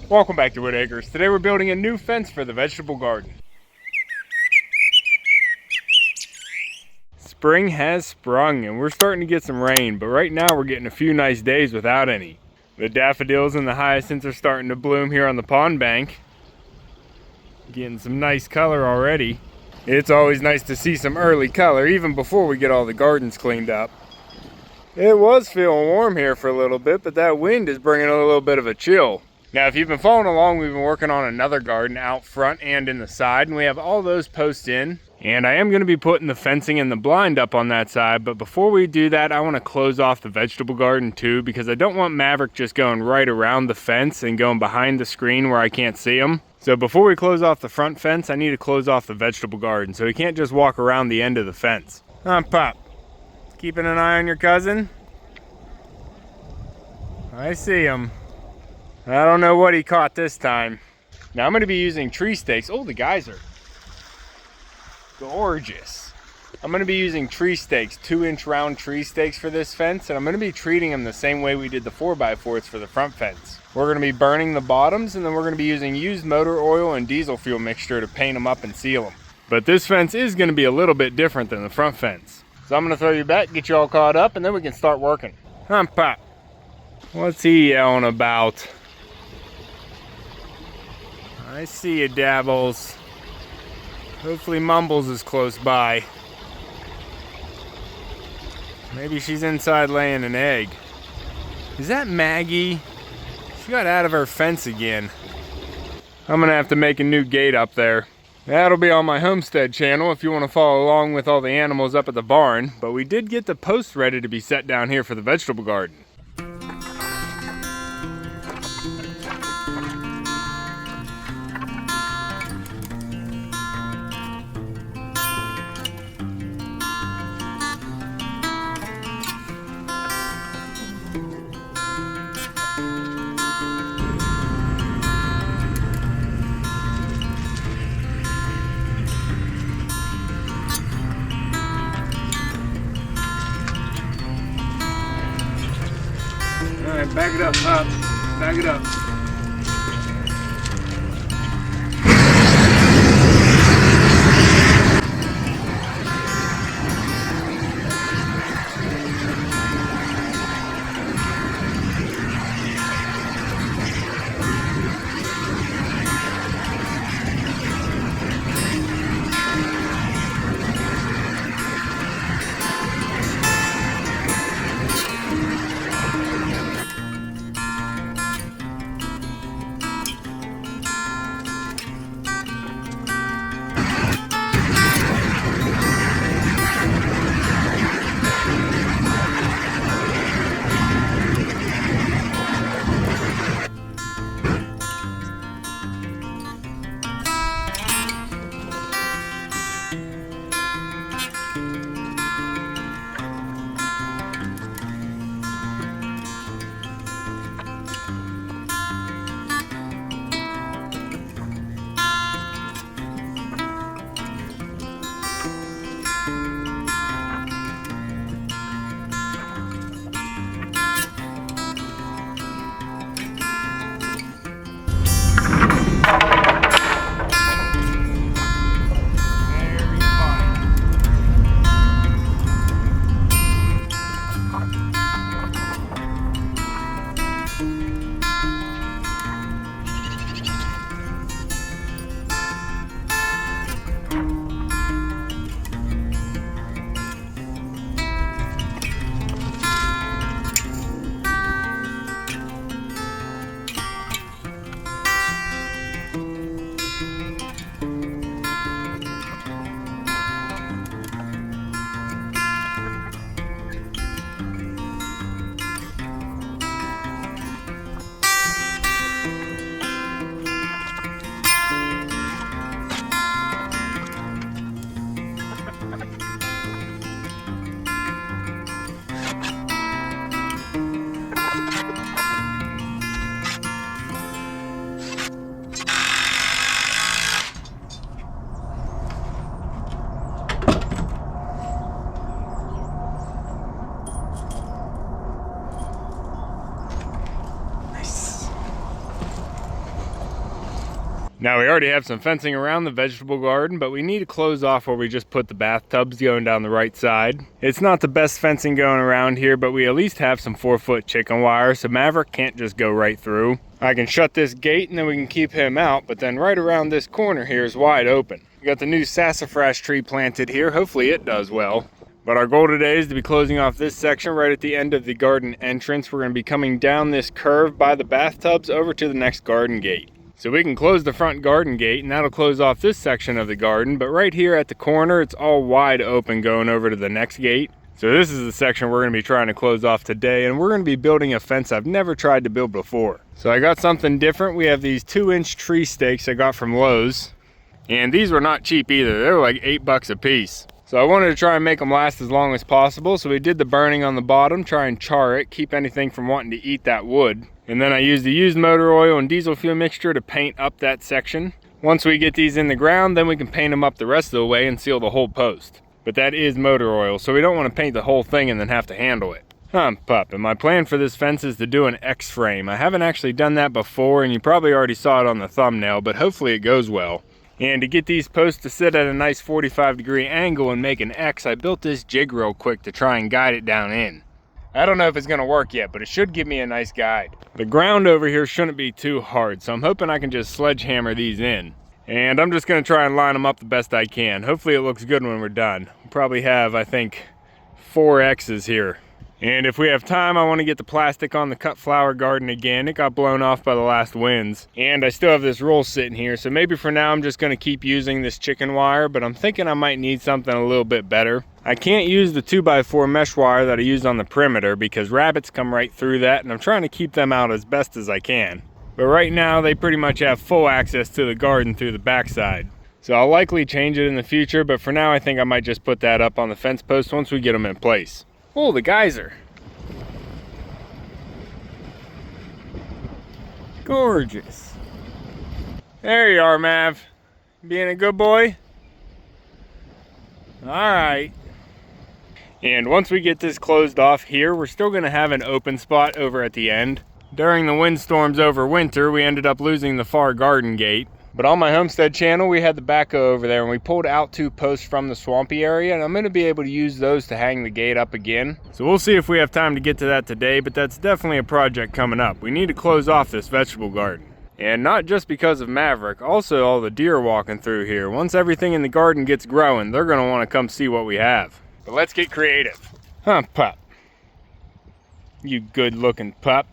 Welcome back to Whitt Acres. Today we're building a new fence for the vegetable garden. Spring has sprung and we're starting to get some rain, but right now we're getting a few nice days without any. The daffodils and the hyacinths are starting to bloom here on the pond bank. Getting some nice color already. It's always nice to see some early color even before we get all the gardens cleaned up. It was feeling warm here for a little bit, but that wind is bringing a little bit of a chill. Now, if you've been following along, we've been working on another garden out front and in the side, and we have all those posts in. And I am going to be putting the fencing and the blind up on that side, but before we do that, I want to close off the vegetable garden too, because I don't want Maverick just going right around the fence and going behind the screen where I can't see him. So before we close off the front fence, I need to close off the vegetable garden, so he can't just walk around the end of the fence. Pop. Keeping an eye on your cousin? I see him. I don't know what he caught this time. Now I'm going to be using tree stakes. Oh, the guys are gorgeous. I'm going to be using tree stakes, 2-inch round tree stakes for this fence, and I'm going to be treating them the same way we did the 4x4s for the front fence. We're going to be burning the bottoms, and then we're going to be using used motor oil and diesel fuel mixture to paint them up and seal them. But this fence is going to be a little bit different than the front fence. So I'm going to throw you back, get you all caught up, and then we can start working. Pop. What's he yelling about? I see you, Dabbles. Hopefully Mumbles is close by. Maybe she's inside laying an egg. Is that Maggie? She got out of her fence again. I'm gonna have to make a new gate up there. That'll be on my homestead channel if you want to follow along with all the animals up at the barn. But we did get the posts ready to be set down here for the vegetable garden. Alright, back it up, Pop. Back it up. Now we already have some fencing around the vegetable garden, but we need to close off where we just put the bathtubs going down the right side. It's not the best fencing going around here, but we at least have some 4-foot chicken wire, so Maverick can't just go right through. I can shut this gate and then we can keep him out, but then right around this corner here is wide open. We got the new sassafras tree planted here. Hopefully it does well. But our goal today is to be closing off this section right at the end of the garden entrance. We're going to be coming down this curve by the bathtubs over to the next garden gate. So we can close the front garden gate and that'll close off this section of the garden, but right here at the corner it's all wide open going over to the next gate. So this is the section we're going to be trying to close off today, and we're going to be building a fence I've never tried to build before. So I got something different. We have these 2-inch tree stakes I got from Lowe's, and these were not cheap either. They were like $8 a piece. So I wanted to try and make them last as long as possible, so we did the burning on the bottom, try and char it, keep anything from wanting to eat that wood. And then I used the used motor oil and diesel fuel mixture to paint up that section. Once we get these in the ground, then we can paint them up the rest of the way and seal the whole post. But that is motor oil, so we don't want to paint the whole thing and then have to handle it. Pup, and my plan for this fence is to do an X-frame. I haven't actually done that before, and you probably already saw it on the thumbnail, but hopefully it goes well. And to get these posts to sit at a nice 45-degree angle and make an X, I built this jig real quick to try and guide it down in. I don't know if it's going to work yet, but it should give me a nice guide. The ground over here shouldn't be too hard, so I'm hoping I can just sledgehammer these in. And I'm just going to try and line them up the best I can. Hopefully it looks good when we're done. We'll probably have, I think, 4 X's here. And if we have time, I want to get the plastic on the cut flower garden again. It got blown off by the last winds. And I still have this roll sitting here, so maybe for now I'm just going to keep using this chicken wire, but I'm thinking I might need something a little bit better. I can't use the 2x4 mesh wire that I used on the perimeter because rabbits come right through that, and I'm trying to keep them out as best as I can. But right now they pretty much have full access to the garden through the backside. So I'll likely change it in the future, but for now I think I might just put that up on the fence post once we get them in place. Oh, the geyser. Gorgeous. There you are, Mav. Being a good boy? Alright. And once we get this closed off here, we're still going to have an open spot over at the end. During the windstorms over winter, we ended up losing the far garden gate. But on my homestead channel, we had the backhoe over there and we pulled out 2 posts from the swampy area, and I'm going to be able to use those to hang the gate up again. So we'll see if we have time to get to that today, but that's definitely a project coming up. We need to close off this vegetable garden. And not just because of Maverick, also all the deer walking through here. Once everything in the garden gets growing, they're going to want to come see what we have. But let's get creative. Pup? You good looking pup.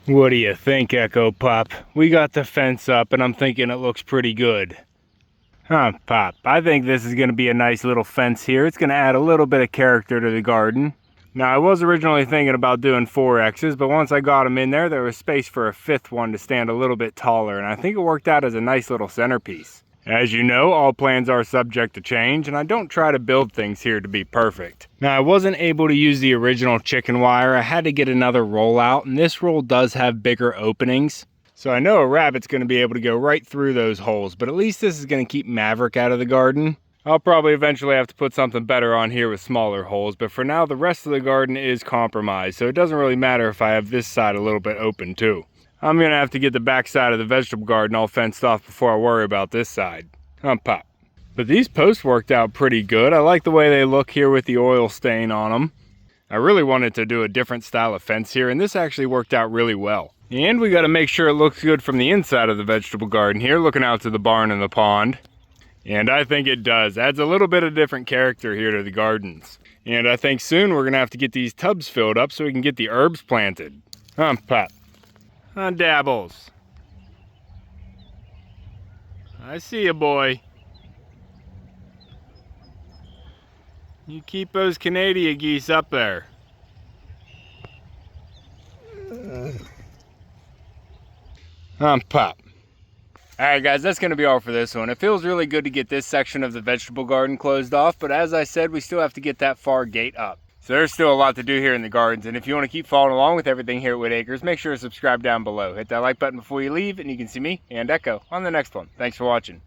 What do you think, Echo Pup? We got the fence up and I'm thinking it looks pretty good. Huh, Pop? I think this is going to be a nice little fence here. It's going to add a little bit of character to the garden. Now, I was originally thinking about doing 4X's, but once I got them in there, there was space for a 5th one to stand a little bit taller, and I think it worked out as a nice little centerpiece. As you know, all plans are subject to change, and I don't try to build things here to be perfect. Now, I wasn't able to use the original chicken wire. I had to get another roll out, and this roll does have bigger openings. So I know a rabbit's going to be able to go right through those holes, but at least this is going to keep Maverick out of the garden. I'll probably eventually have to put something better on here with smaller holes, but for now the rest of the garden is compromised, so it doesn't really matter if I have this side a little bit open too. I'm going to have to get the back side of the vegetable garden all fenced off before I worry about this side. Pop. But these posts worked out pretty good. I like the way they look here with the oil stain on them. I really wanted to do a different style of fence here, and this actually worked out really well. And we got to make sure it looks good from the inside of the vegetable garden here, looking out to the barn and the pond. And I think it does. Adds a little bit of different character here to the gardens. And I think soon we're going to have to get these tubs filled up so we can get the herbs planted. Pop. Dabbles. I see you, boy. You keep those Canadian geese up there. Pop. Alright guys, that's going to be all for this one. It feels really good to get this section of the vegetable garden closed off, but as I said, we still have to get that far gate up. So there's still a lot to do here in the gardens, and if you want to keep following along with everything here at Whitt Acres, make sure to subscribe down below. Hit that like button before you leave, and you can see me and Echo on the next one. Thanks for watching.